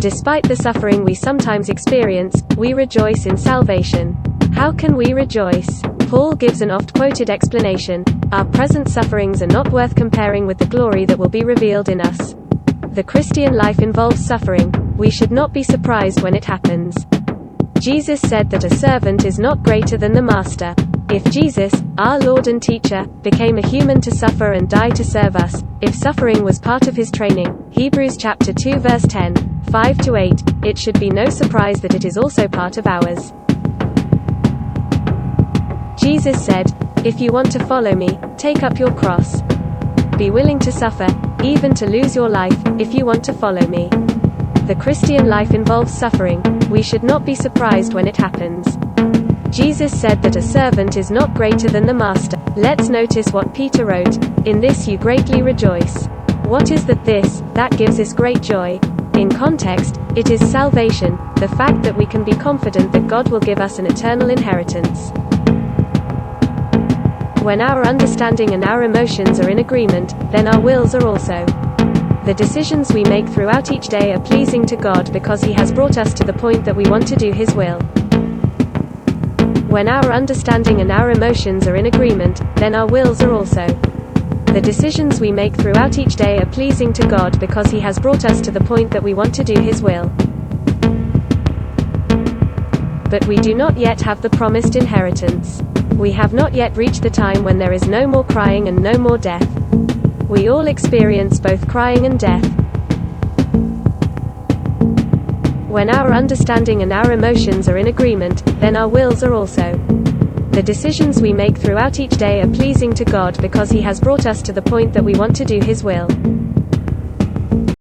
Despite the suffering we sometimes experience, we rejoice in salvation. How can we rejoice? Paul gives an oft-quoted explanation: our present sufferings are not worth comparing with the glory that will be revealed in us. The Christian life involves suffering. We should not be surprised when it happens. Jesus said that a servant is not greater than the master. If Jesus, our Lord and Teacher, became a human to suffer and die to serve us, if suffering was part of his training, Hebrews chapter 2 verse 10, 5-8, it should be no surprise that it is also part of ours. Jesus said, "If you want to follow me, take up your cross. Be willing to suffer, even to lose your life, if you want to follow me." The Christian life involves suffering. We should not be surprised when it happens. Jesus said that a servant is not greater than the master. Let's notice what Peter wrote: "In this you greatly rejoice." What is that gives us great joy? In context, it is salvation, the fact that we can be confident that God will give us an eternal inheritance. When our understanding and our emotions are in agreement, then our wills are also. The decisions we make throughout each day are pleasing to God because He has brought us to the point that we want to do His will. When our understanding and our emotions are in agreement, then our wills are also. The decisions we make throughout each day are pleasing to God because He has brought us to the point that we want to do His will. But we do not yet have the promised inheritance. We have not yet reached the time when there is no more crying and no more death. We all experience both crying and death. When our understanding and our emotions are in agreement, then our wills are also. The decisions we make throughout each day are pleasing to God because He has brought us to the point that we want to do His will.